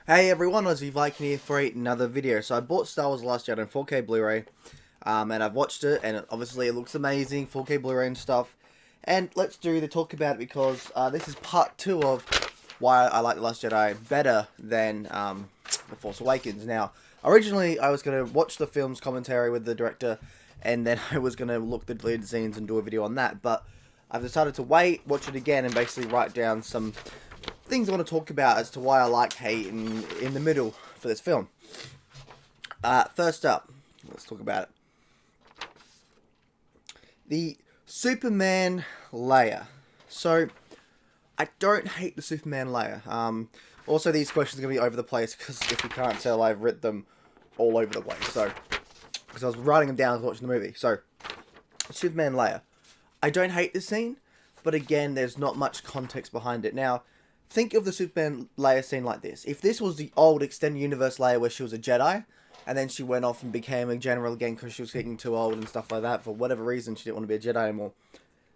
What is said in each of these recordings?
Hey everyone, Aussie Viking here for another video. So I bought Star Wars The Last Jedi on 4K Blu-ray, and I've watched it, and obviously it looks amazing, 4K Blu-ray and stuff. And let's do the talk about it because this is part 2 of why I like The Last Jedi better than The Force Awakens. Now, originally I was going to watch the film's commentary with the director, and then I was going to look the deleted scenes and do a video on that, but I've decided to wait, watch it again, and basically write down some things I want to talk about as to why I like hate in the middle for this film. First up, let's talk about it. The Superman Lair. So, I don't hate the Superman Lair. Also, these questions are going to be over the place because if you can't tell, I've written them all over the place. So, because I was writing them down as I was watching the movie. So, Superman Lair. I don't hate this scene, but again, there's not much context behind it. Now, think of the Superman Leia scene like this. If this was the old extended universe Leia where she was a Jedi, and then she went off and became a general again because she was getting too old and stuff like that, for whatever reason she didn't want to be a Jedi anymore,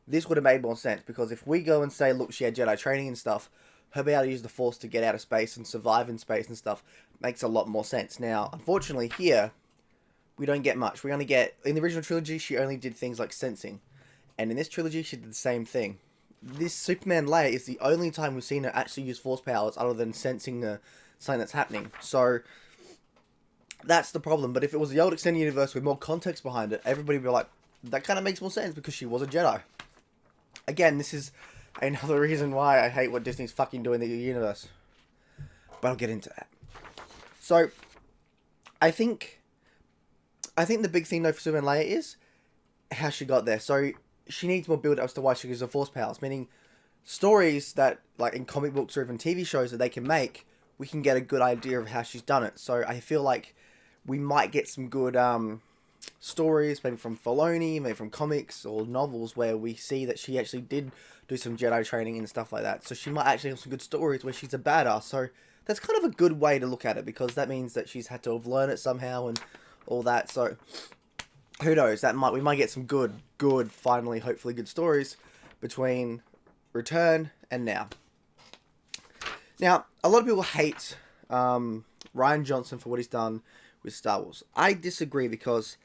this would have made more sense. Because if we go and say, look, she had Jedi training and stuff, her being able to use the Force to get out of space and survive in space and stuff makes a lot more sense. Now, unfortunately, here, we don't get much. We only get, in the original trilogy, she only did things like sensing. And in this trilogy, she did the same thing. This Superman Lair is the only time we've seen her actually use Force powers other than sensing something that's happening. So, that's the problem. But if it was the old extended universe with more context behind it, everybody would be like, that kind of makes more sense because she was a Jedi. Again, this is another reason why I hate what Disney's fucking doing in the universe. But I'll get into that. So, I think the big thing though for Superman Lair is how she got there. So, she needs more build-up as to why she uses her Force powers. Meaning, stories that, like in comic books or even TV shows that they can make, we can get a good idea of how she's done it. So I feel like we might get some good stories, maybe from Filoni, maybe from comics or novels, where we see that she actually did do some Jedi training and stuff like that. So she might actually have some good stories where she's a badass. So that's kind of a good way to look at it, because that means that she's had to have learned it somehow and all that. So who knows? We might get some good, finally, hopefully good stories between Return and now. Now, a lot of people hate Rian Johnson for what he's done with Star Wars. I disagree, because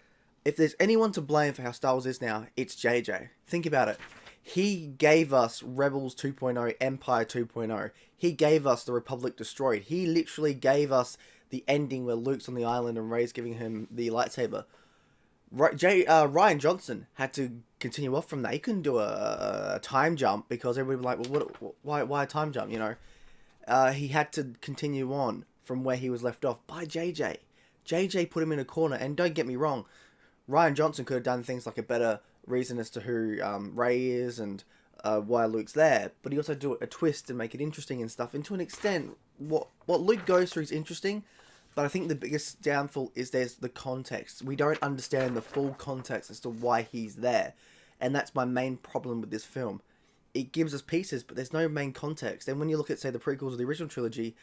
if there's anyone to blame for how Star Wars is now, it's JJ. Think about it. He gave us Rebels 2.0, Empire 2.0. He gave us The Republic Destroyed. He literally gave us the ending where Luke's on the island and Rey's giving him the lightsaber. Rian Johnson had to continue off from that. He couldn't do a time jump because everybody was like, well, why a time jump, you know? He had to continue on from where he was left off by JJ. JJ put him in a corner, and don't get me wrong, Rian Johnson could have done things like a better reason as to who Rey is and why Luke's there, but he also do a twist and make it interesting and stuff. And to an extent, what Luke goes through is interesting, but I think the biggest downfall is there's the context. We don't understand the full context as to why he's there, and that's my main problem with this film. It gives us pieces, but there's no main context. And when you look at, say, the prequels of the original trilogy,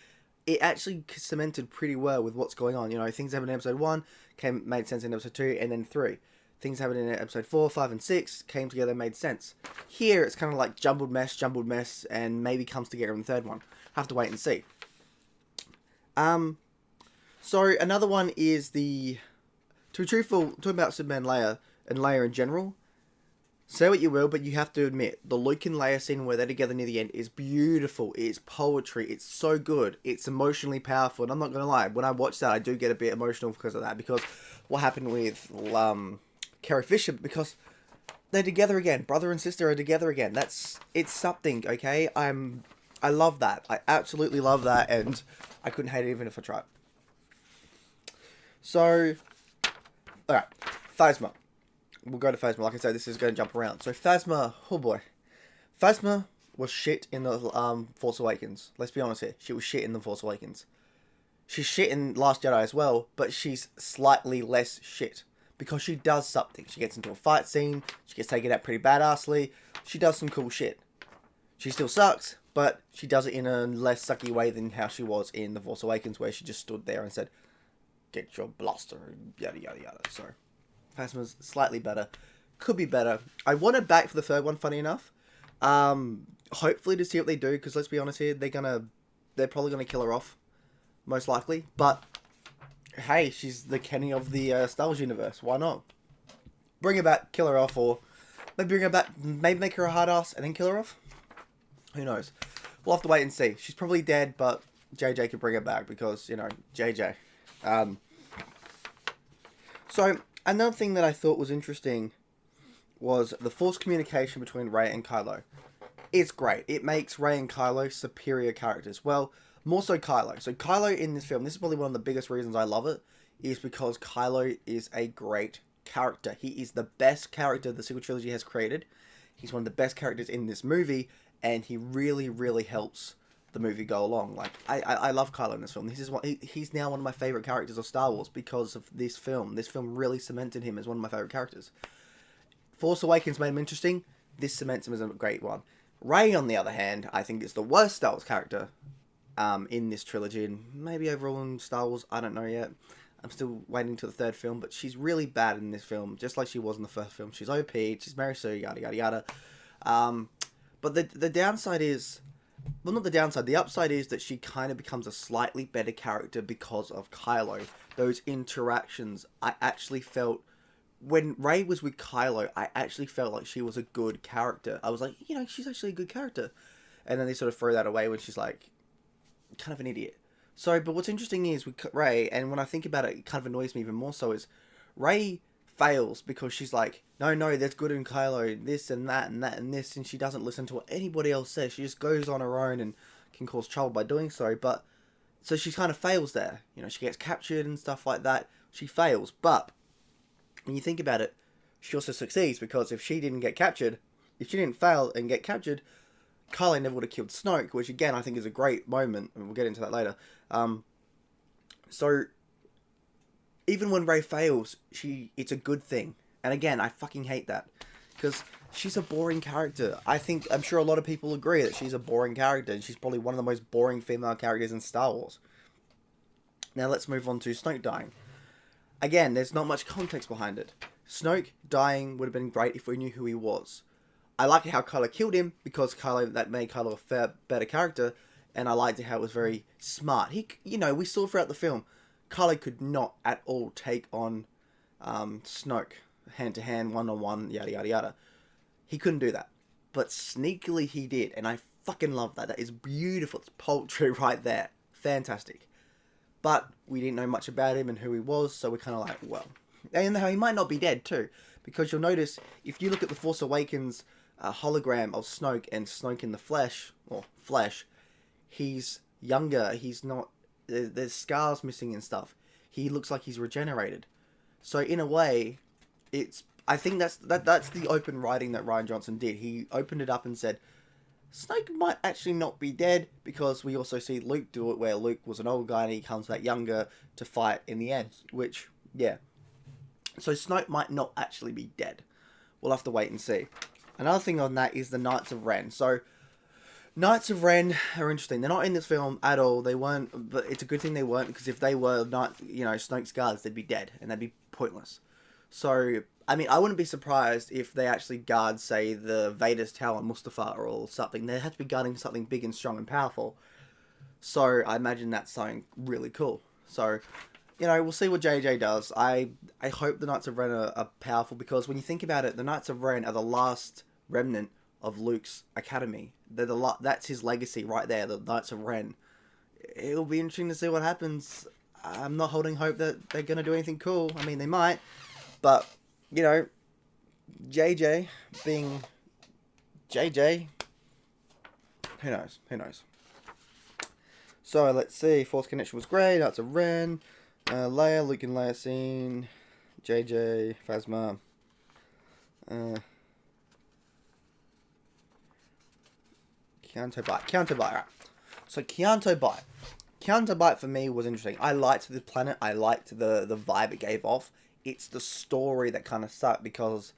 it actually cemented pretty well with what's going on. You know, things happened in episode 1, made sense in episode 2, and then 3. Things happened in episode 4, 5, and 6, came together and made sense. Here, it's kind of like jumbled mess, and maybe comes together in the third one. Have to wait and see. So, another one is to be truthful, talking about Superman Leia and Leia in general, say what you will, but you have to admit, the Luke and Leia scene where they're together near the end is beautiful. It's poetry. It's so good. It's emotionally powerful. And I'm not going to lie, when I watch that, I do get a bit emotional because of that. Because what happened with Carrie Fisher, because they're together again. Brother and sister are together again. It's something, okay? I love that. I absolutely love that, and I couldn't hate it even if I tried. So, alright, Phasma. We'll go to Phasma. Like I said, this is going to jump around. So, Phasma, oh boy. Phasma was shit in the Force Awakens. Let's be honest here. She was shit in the Force Awakens. She's shit in Last Jedi as well, but she's slightly less shit. Because she does something. She gets into a fight scene. She gets taken out pretty badassly. She does some cool shit. She still sucks, but she does it in a less sucky way than how she was in The Force Awakens, where she just stood there and said, "Get your blaster," yada yada yada. So, Phasma's slightly better. Could be better. I want it back for the third one, funny enough, Hopefully to see what they do, because let's be honest here, they're probably gonna kill her off, most likely. But hey, she's the Kenny of the Star Wars universe. Why not bring her back, kill her off, or maybe bring her back, maybe make her a hard ass and then kill her off? Who knows? We'll have to wait and see. She's probably dead, but JJ could bring her back because, you know, JJ. So, another thing that I thought was interesting was the force communication between Rey and Kylo. It's great. It makes Rey and Kylo superior characters. Well, more so Kylo. So Kylo in this film, this is probably one of the biggest reasons I love it, is because Kylo is a great character. He is the best character the sequel trilogy has created. He's one of the best characters in this movie, and he really, really helps the movie go along. Like, I love Kylo in this film. He's now one of my favorite characters of Star Wars because of this film. This film really cemented him as one of my favorite characters. Force Awakens made him interesting. This cements him as a great one. Rey, on the other hand, I think is the worst Star Wars character in this trilogy, and maybe overall in Star Wars. I don't know yet. I'm still waiting till the third film, but she's really bad in this film, just like she was in the first film. She's OP, she's Mary Sue, yada yada yada. But the downside is, well, not the downside, the upside is that she kind of becomes a slightly better character because of Kylo. Those interactions, I actually felt, when Rey was with Kylo, I actually felt like she was a good character. I was like, you know, she's actually a good character. And then they sort of throw that away when she's like, kind of an idiot. So, but what's interesting is with Rey, and when I think about it, it kind of annoys me even more so, is Rey fails because she's like, no, there's good in Kylo, this and that and that and this, and she doesn't listen to what anybody else says. She just goes on her own and can cause trouble by doing so. But, so she kind of fails there. You know, she gets captured and stuff like that. She fails, but when you think about it, she also succeeds, because if she didn't get captured, if she didn't fail and get captured, Kylo never would have killed Snoke, which again I think is a great moment, and we'll get into that later. So even when Rey fails, it's a good thing. And again, I fucking hate that, because she's a boring character. I'm sure a lot of people agree that she's a boring character, and she's probably one of the most boring female characters in Star Wars. Now let's move on to Snoke dying. Again, there's not much context behind it. Snoke dying would have been great if we knew who he was. I like how Kylo killed him, because that made Kylo a better character, and I liked how it was very smart. We saw throughout the film, Kylo could not at all take on Snoke hand to hand, one on one, yada yada yada. He couldn't do that, but sneakily he did, and I fucking love that. That is beautiful. It's poetry right there. Fantastic. But we didn't know much about him and who he was, so we're kind of like, well. And how he might not be dead, too. Because you'll notice, if you look at the Force Awakens hologram of Snoke and Snoke in the flesh, he's younger, he's not, there's scars missing and stuff. He looks like he's regenerated. So in a way, I think that's the open writing that Rian Johnson did. He opened it up and said, Snoke might actually not be dead, because we also see Luke do it, where Luke was an old guy and he comes back younger to fight in the end, which, yeah. So Snoke might not actually be dead. We'll have to wait and see. Another thing on that is the Knights of Ren. So, Knights of Ren are interesting. They're not in this film at all. They weren't, but it's a good thing they weren't, because if they were Snoke's guards, they'd be dead, and they'd be pointless. So, I mean, I wouldn't be surprised if they actually guard, say, the Vader's Tower on Mustafar or something. They have to be guarding something big and strong and powerful. So, I imagine that's something really cool. So, we'll see what JJ does. I hope the Knights of Ren are powerful, because when you think about it, the Knights of Ren are the last remnant of Luke's academy. That's his legacy right there, the Knights of Ren. It'll be interesting to see what happens. I'm not holding hope that they're going to do anything cool. I mean, they might. But, JJ being JJ, who knows. So, let's see. Force Connection was great. Knights of Ren. Leia, Luke and Leia scene. JJ, Phasma. Kyon Toba, right. So, Kyon Toba for me was interesting. I liked the planet. I liked the vibe it gave off. It's the story that kind of sucked, because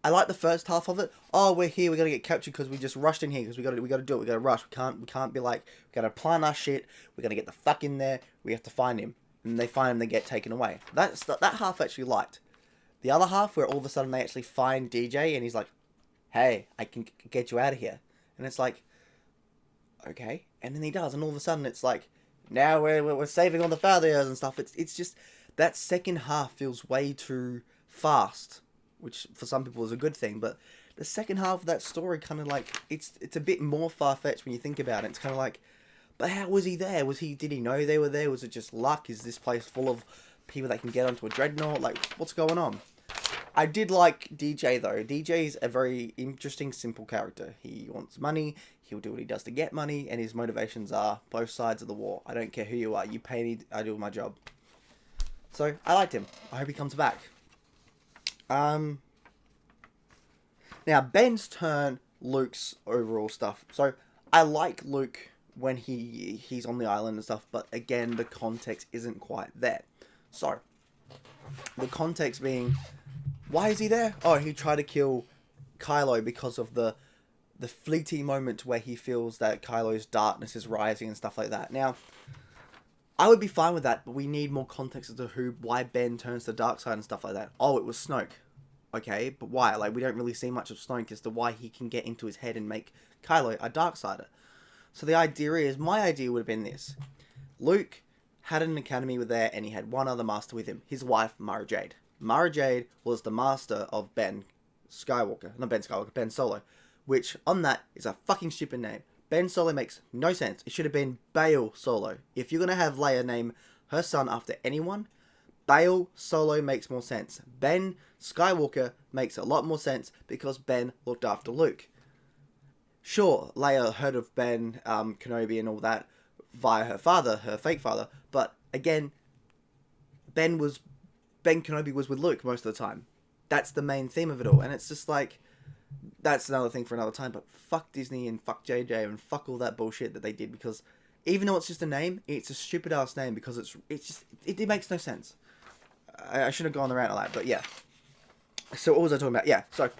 I like the first half of it. Oh, we're here. We gotta get captured because we just rushed in here because we gotta do it. We gotta rush. We can't be like, we gotta plan our shit. We gotta get the fuck in there. We have to find him. And they find him. They get taken away. That half I actually liked. The other half, where all of a sudden they actually find DJ and he's like, "Hey, I can get you out of here." And it's like, okay. And then he does, and all of a sudden it's like, now we're saving all the failures and stuff. It's just, that second half feels way too fast, which for some people is a good thing, but the second half of that story kind of like, it's a bit more far-fetched when you think about it. It's kind of like, but how was he there? Did he know they were there? Was it just luck? Is this place full of people that can get onto a dreadnought? Like, what's going on? I did like DJ though. DJ's a very interesting, simple character. He wants money, he'll do what he does to get money, and his motivations are both sides of the war. I don't care who you are, you pay me, I do my job. So, I liked him. I hope he comes back. Now, Ben's turn, Luke's overall stuff. So, I like Luke when he's on the island and stuff, but again, the context isn't quite there. So, the context being, why is he there? Oh, he tried to kill Kylo because of the fleeting moment where he feels that Kylo's darkness is rising and stuff like that. Now, I would be fine with that, but we need more context as to why Ben turns to the dark side and stuff like that. Oh, it was Snoke. Okay, but why? Like, we don't really see much of Snoke as to why he can get into his head and make Kylo a darksider. So the idea is, my idea would have been this. Luke had an academy with there, and he had one other master with him, his wife, Mara Jade. Mara Jade was the master of Ben Skywalker. Not Ben Skywalker, Ben Solo. Which, on that, is a fucking stupid name. Ben Solo makes no sense. It should have been Bail Solo. If you're going to have Leia name her son after anyone, Bail Solo makes more sense. Ben Skywalker makes a lot more sense because Ben looked after Luke. Sure, Leia heard of Ben Kenobi and all that via her father, her fake father, but again, Ben Kenobi was with Luke most of the time. That's the main theme of it all, and it's just like, that's another thing for another time, but fuck Disney and fuck JJ and fuck all that bullshit that they did, because even though it's just a name, it's a stupid ass name because it makes no sense. I shouldn't have gone around on that, but yeah. So what was I talking about? Yeah, so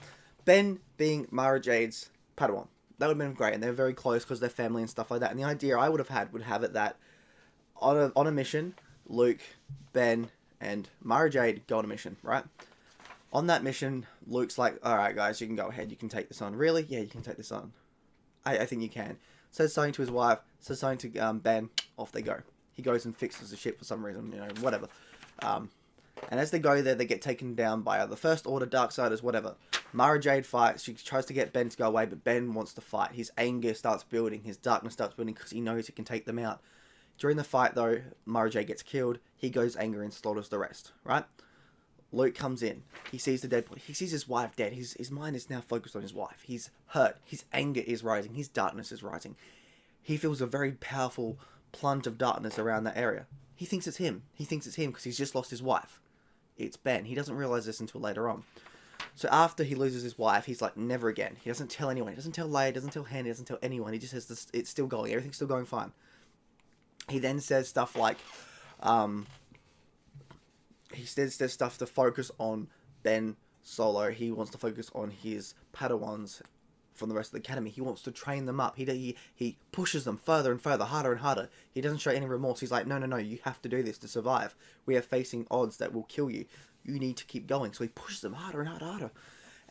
Ben being Mara Jade's Padawan. That would have been great, and they're very close because they're family and stuff like that. And the idea I would have it that on a mission, Luke, Ben, and Mara Jade go on a mission, right? On that mission, Luke's like, alright guys, you can go ahead, you can take this on. Really? Yeah, you can take this on. I think you can. Says something to his wife, says something to Ben, off they go. He goes and fixes the ship for some reason, whatever. And as they go there, they get taken down by the First Order, Darksiders, whatever. Mara Jade fights, she tries to get Ben to go away, but Ben wants to fight. His anger starts building, his darkness starts building because he knows he can take them out. During the fight though, Mara Jade gets killed, he goes angry and slaughters the rest, right? Luke comes in, he sees the dead body, he sees his wife dead, his mind is now focused on his wife, he's hurt, his anger is rising, his darkness is rising. He feels a very powerful plunge of darkness around that area. He thinks it's him because he's just lost his wife. It's Ben. He doesn't realise this until later on. So after he loses his wife, he's like, never again. He doesn't tell anyone. He doesn't tell Leia, doesn't tell Han, he doesn't tell anyone. He just says, this, it's still going. Everything's still going fine. He then says stuff like, he says stuff to focus on Ben Solo. He wants to focus on his Padawans from the rest of the academy. He wants to train them up. He pushes them further and further, harder and harder. He doesn't show any remorse. He's like, no, you have to do this to survive. We are facing odds that will kill you. You need to keep going. So he pushes them harder and harder.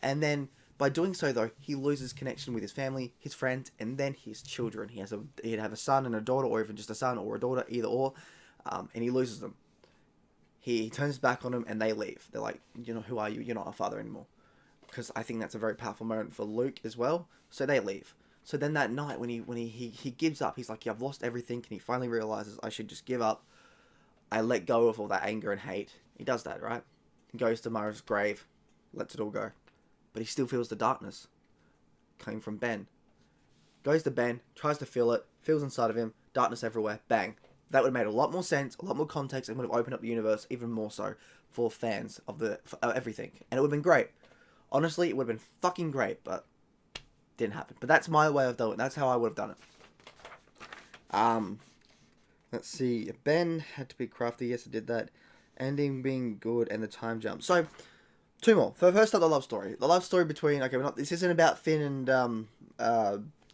And then by doing so, though, he loses connection with his family, his friends, and then his children. He'd have a son and a daughter, or even just a son or a daughter, either or, and he loses them. He turns his back on them, and they leave. They're like, who are you? You're not our father anymore. Because I think that's a very powerful moment for Luke as well. So they leave. So then that night, when he gives up, he's like, yeah, I've lost everything, and he finally realizes I should just give up. I let go of all that anger and hate. He does that, right? He goes to Mara's grave, lets it all go. But he still feels the darkness coming from Ben. Goes to Ben, tries to feel it, feels inside of him, darkness everywhere, bang. That would have made a lot more sense, a lot more context, and would have opened up the universe even more so for fans of everything. And it would have been great. Honestly, it would have been fucking great, but didn't happen. But that's my way of doing it. That's how I would have done it. Let's see. Ben had to be crafty. Yes, I did that. Ending being good and the time jump. So, two more. First up, the love story. The love story between... Okay, this isn't about Finn and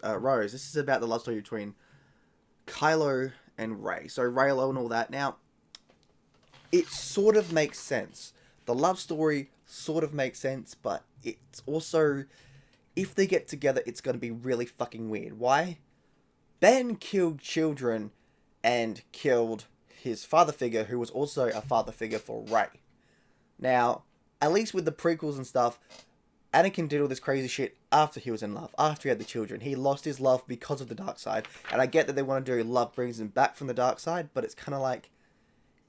Rose. This is about the love story between Kylo and Rey. So, Reylo and all that. Now, it sort of makes sense. The love story sort of makes sense, but it's also if they get together, it's going to be really fucking weird. Why? Ben killed children and killed his father figure, who was also a father figure for Rey. Now, at least with the prequels and stuff, Anakin did all this crazy shit after he was in love, after he had the children. He lost his love because of the dark side. And I get that they want to do love brings him back from the dark side, but it's kind of like,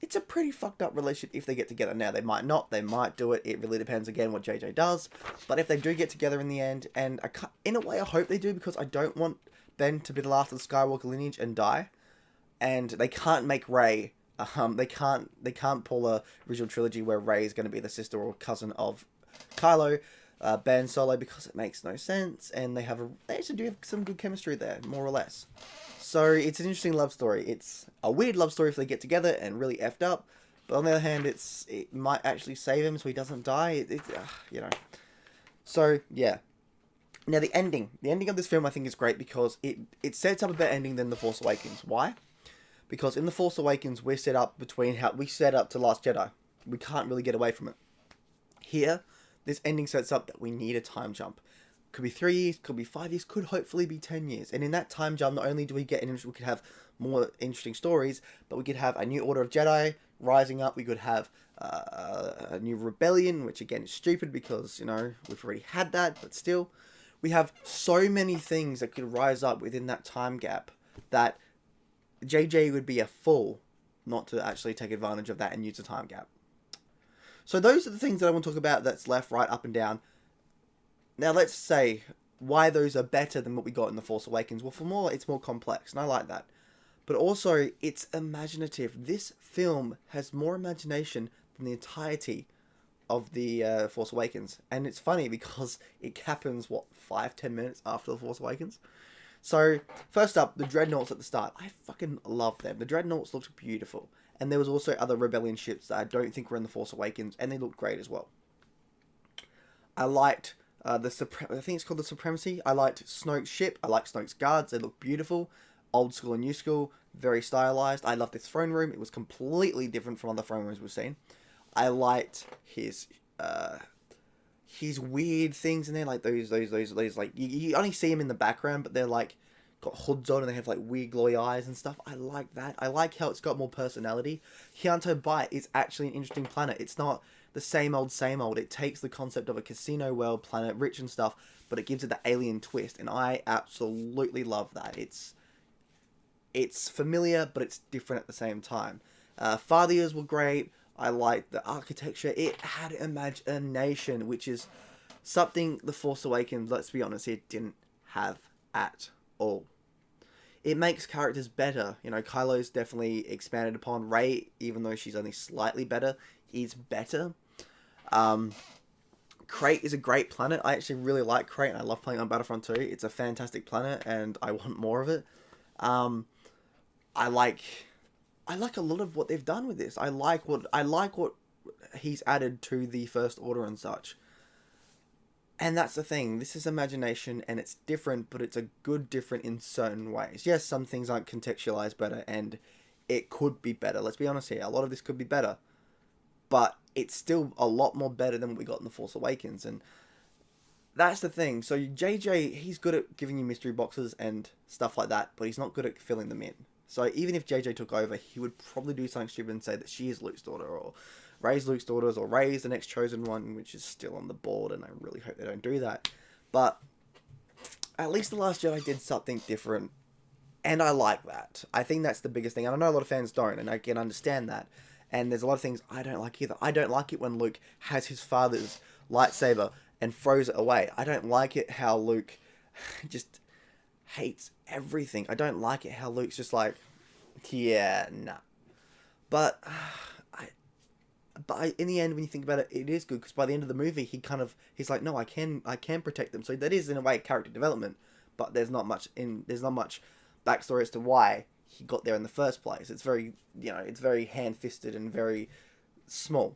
it's a pretty fucked up relationship if they get together. Now, they might not, they might do it. It really depends again what JJ does. But if they do get together in the end, and in a way I hope they do, because I don't want Ben to be the last of the Skywalker lineage and die. And they can't make Rey, they can't pull a original trilogy where Rey is going to be the sister or cousin of Kylo, Ben Solo, because it makes no sense, and they actually do have some good chemistry there, more or less. So it's an interesting love story. It's a weird love story if they get together and really effed up, but on the other hand, it might actually save him so he doesn't die. You know. So yeah. Now the ending of this film I think is great because it sets up a better ending than The Force Awakens. Why? Because in The Force Awakens we're set up to Last Jedi. We can't really get away from it. Here, this ending sets up that we need a time jump. Could be 3 years, could be 5 years, could hopefully be 10 years. And in that time jump, not only do we could have more interesting stories, but we could have a new Order of Jedi rising up. We could have a new rebellion, which again is stupid because, you know, we've already had that, but still. We have so many things that could rise up within that time gap that JJ would be a fool not to actually take advantage of that and use the time gap. So those are the things that I want to talk about that's left, right, up and down. Now let's say why those are better than what we got in The Force Awakens. Well, it's more complex, and I like that. But also, it's imaginative. This film has more imagination than the entirety of The Force Awakens. And it's funny because it happens, 5-10 minutes after The Force Awakens? So, first up, the Dreadnoughts at the start. I fucking love them. The Dreadnoughts looked beautiful. And there was also other Rebellion ships that I don't think were in The Force Awakens, and they looked great as well. I liked I think it's called the Supremacy. I liked Snoke's ship. I liked Snoke's guards. They looked beautiful. Old school and new school. Very stylized. I loved this throne room. It was completely different from other throne rooms we've seen. I liked his weird things in there, like those like you only see him in the background, but they're like got hoods on and they have like weird glowy eyes and stuff. I like that. I like how it's got more personality. Kyon Toba is actually an interesting planet. It's not the same old. It takes the concept of a casino world planet, rich and stuff, but it gives it the alien twist, and I absolutely love that. It's familiar, but it's different at the same time. Fathiers were great. I liked the architecture. It had imagination, which is something The Force Awakens, let's be honest here, didn't have at all. It makes characters better. You know, Kylo's definitely expanded upon. Rey, even though she's only slightly better, is better. Crate is a great planet. I actually really like Crate, and I love playing on Battlefront 2. It's a fantastic planet, and I want more of it. I like a lot of what they've done with this. I like what he's added to the First Order and such. And that's the thing. This is imagination, and it's different, but it's a good different in certain ways. Yes, some things aren't contextualized better, and it could be better. Let's be honest here. A lot of this could be better. But it's still a lot more better than what we got in The Force Awakens. And that's the thing. So JJ, he's good at giving you mystery boxes and stuff like that, but he's not good at filling them in. So even if JJ took over, he would probably do something stupid and say that she is Luke's daughter, or Rey's Luke's daughters, or Rey's the next chosen one, which is still on the board, and I really hope they don't do that. But at least The Last Jedi did something different, and I like that. I think that's the biggest thing, and I know a lot of fans don't, and I can understand that. And there's a lot of things I don't like either. I don't like it when Luke has his father's lightsaber and throws it away. I don't like it how Luke just hates everything. I don't like it how Luke's just like, yeah, nah. But in the end, when you think about it, it is good, because by the end of the movie, he's like, no, I can protect them. So that is in a way character development, but there's not much backstory as to why he got there in the first place. It's very, it's very hand-fisted and very small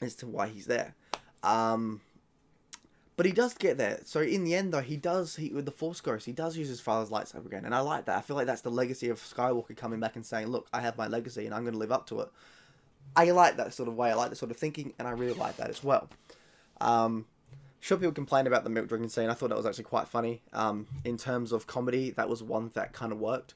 as to why he's there. But he does get there. So in the end, though, with the Force Ghost, he does use his father's lightsaber again. And I like that. I feel like that's the legacy of Skywalker coming back and saying, look, I have my legacy and I'm going to live up to it. I like that sort of way. I like that sort of thinking, and I really like that as well. Sure, people complain about the milk drinking scene. I thought that was actually quite funny. In terms of comedy, that was one that kind of worked.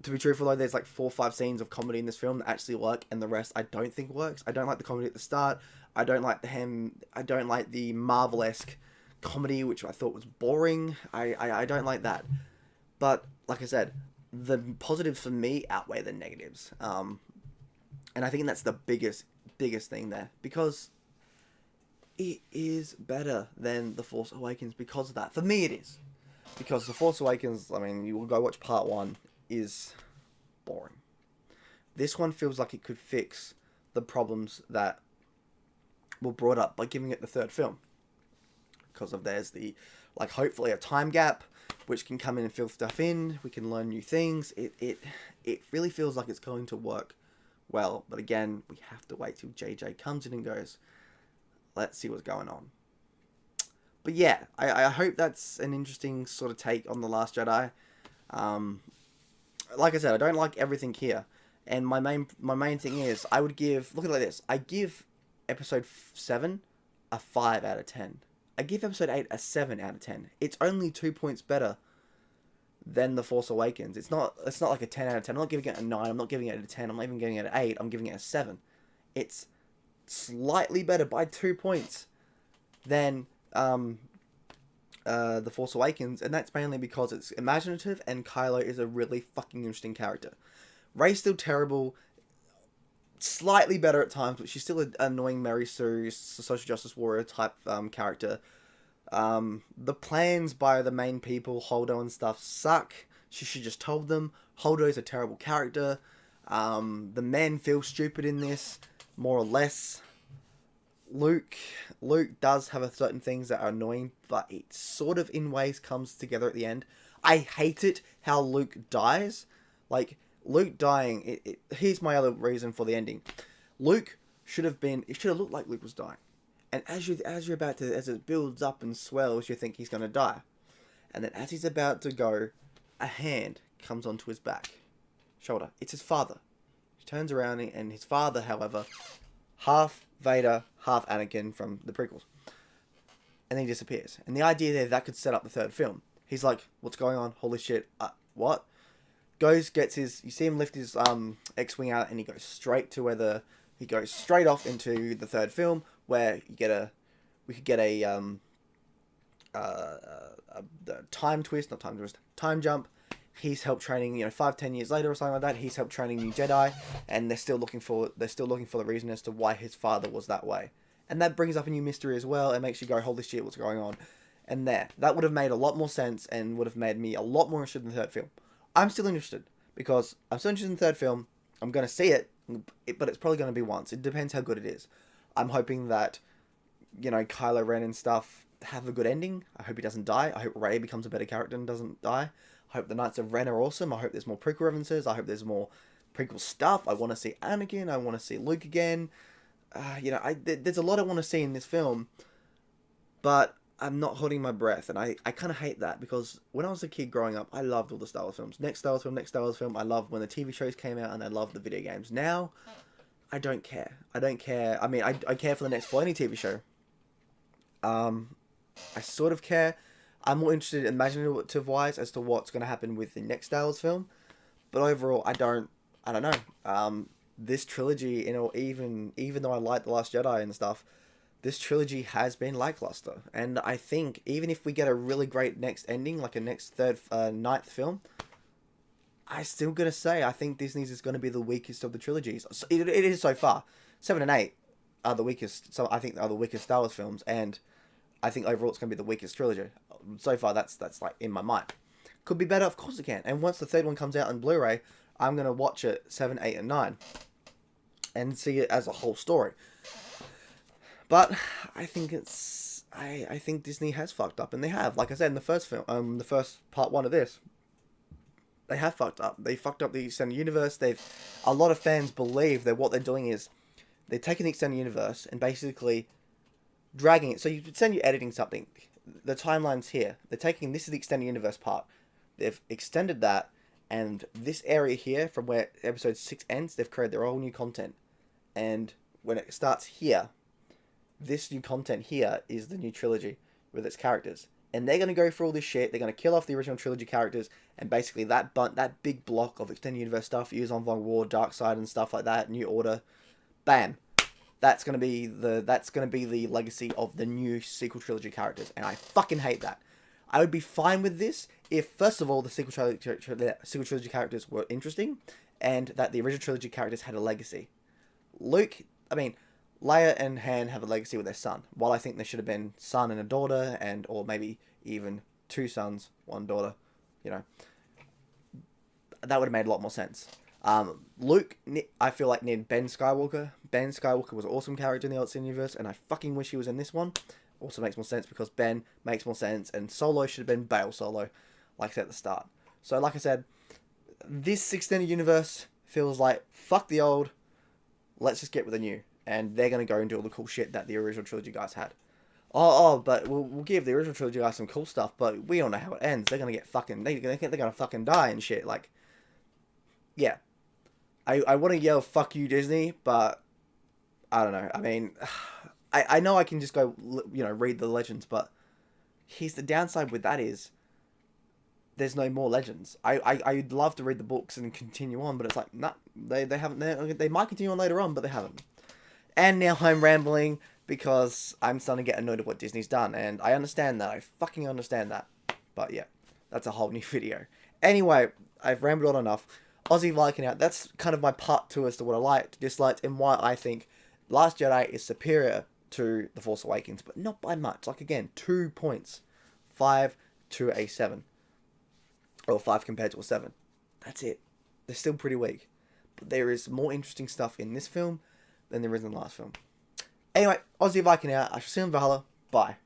To be truthful though, there's like 4 or 5 scenes of comedy in this film that actually work, and the rest I don't think works. I don't like the comedy at the start. I don't like the Marvel-esque comedy, which I thought was boring. I don't like that. But like I said, the positives for me outweigh the negatives. And I think that's the biggest thing there, because it is better than The Force Awakens because of that. For me, it is. Because The Force Awakens, I mean, you will go watch part 1, is boring. This one feels like it could fix the problems that were brought up by giving it the third film. Because there's the, like, hopefully a time gap, which can come in and fill stuff in. We can learn new things. It really feels like it's going to work well. But again, we have to wait till JJ comes in and goes, let's see what's going on. But yeah, I hope that's an interesting sort of take on The Last Jedi. Like I said, I don't like everything here. And my main thing is, I would give, look at it like this, I give episode 7 a 5 out of 10. I give episode 8 a 7 out of 10. It's only 2 points better than The Force Awakens. It's not like a 10 out of 10. I'm not giving it a 9. I'm not giving it a 10. I'm not even giving it an 8. I'm giving it a 7. It's slightly better by 2 points than The Force Awakens, and that's mainly because it's imaginative and Kylo is a really fucking interesting character. Rey's still terrible, slightly better at times, but she's still an annoying Mary Sue, social justice warrior type character. The plans by the main people, Holdo and stuff, suck. She should just told them. Holdo's a terrible character. The men feel stupid in this, more or less. Luke does have certain things that are annoying, but it sort of in ways comes together at the end. I hate it how Luke dies. Like, Luke dying, here's my other reason for the ending. Luke it should have looked like Luke was dying. And as it builds up and swells, you think he's going to die. And then as he's about to go, a hand comes onto his shoulder. It's his father. He turns around, and his father, however, half Vader, half Anakin from the prequels. And then he disappears. And the idea there, that could set up the third film. He's like, what's going on? Holy shit. What? You see him lift his X-Wing out, and he goes straight to he goes straight off into the third film, where we could get a time jump. He's helped training, 5-10 years later or something like that. He's helped training new Jedi, and they're still looking for the reason as to why his father was that way. And that brings up a new mystery as well, and makes you go, holy shit, what's going on? And that would have made a lot more sense, and would have made me a lot more interested in the third film. I'm still interested, because I'm still interested in the third film. I'm going to see it, but it's probably going to be once. It depends how good it is. I'm hoping that, Kylo Ren and stuff have a good ending. I hope he doesn't die. I hope Rey becomes a better character and doesn't die. I hope the Knights of Ren are awesome. I hope there's more prequel references. I hope there's more prequel stuff. I want to see Anakin. I want to see Luke again. There's a lot I want to see in this film, but I'm not holding my breath, and I kind of hate that, because when I was a kid growing up, I loved all the Star Wars films. Next Star Wars film. I loved when the TV shows came out, and I loved the video games. Now, I don't care. I mean, I care for the next Filoni TV show. I sort of care. I'm more interested imaginative-wise as to what's going to happen with the next Star Wars film. But overall, I don't know. This trilogy, even though I like The Last Jedi and stuff, this trilogy has been lackluster. And I think even if we get a really great next ending, like a next ninth film, I still gonna say I think Disney's is going to be the weakest of the trilogies. It is so far. 7 and 8 are the weakest. So I think are the weakest Star Wars films, and I think overall it's going to be the weakest trilogy. So far, that's like in my mind. Could be better, of course it can. And once the third one comes out on Blu-ray, I'm gonna watch it 7, 8, and 9, and see it as a whole story. But I think I think Disney has fucked up, and they have. Like I said in the first film, the first part 1 of this, they have fucked up. They fucked up the extended universe. A lot of fans believe that what they're doing is they're taking the extended universe and basically dragging it. So you pretend you're editing something. The timeline's here. This is the extended universe part. They've extended that, and this area here, from where episode 6 ends, they've created their own new content. And when it starts here, this new content here is the new trilogy. with its characters. And they're going to go through all this shit. They're going to kill off the original trilogy characters, and basically that big block of extended universe stuff, Yuuzhan Vong War, Darkseid, and stuff like that, New Order, bam. That's going to be the legacy of the new sequel trilogy characters, and I fucking hate that. I would be fine with this if, first of all, the sequel trilogy characters were interesting, and that the original trilogy characters had a legacy. Leia and Han have a legacy with their son. While I think there should have been son and a daughter, or maybe even 2 sons, 1 daughter, that would have made a lot more sense. Luke, I feel like, needed Ben Skywalker. Ben Skywalker was an awesome character in the Ultimate Universe, and I fucking wish he was in this one. Also makes more sense because Ben makes more sense, and Solo should have been Bail Solo, like I said at the start. So, like I said, this extended universe feels like, fuck the old, let's just get with the new. And they're going to go and do all the cool shit that the original trilogy guys had. But we'll give the original trilogy guys some cool stuff, but we don't know how it ends. They're going to get fucking, they're going to fucking die and shit. Like, yeah. I want to yell, fuck you, Disney, but I don't know. I mean, I know I can just go, read the legends, but here's the downside with that is there's no more legends. I'd love to read the books and continue on, but it's like, nah, they haven't. They might continue on later on, but they haven't. And now I'm rambling because I'm starting to get annoyed at what Disney's done, and I understand that. I fucking understand that. But yeah, that's a whole new video. Anyway, I've rambled on enough. Aussie Viking out. That's kind of my part 2 as to what I liked, disliked, and why I think Last Jedi is superior to The Force Awakens, but not by much. Like, again, 2 points. 5 to a 7. Or 5 compared to a 7. That's it. They're still pretty weak. But there is more interesting stuff in this film than there is in the last film. Anyway, Aussie Viking out. I shall see you in Valhalla. Bye.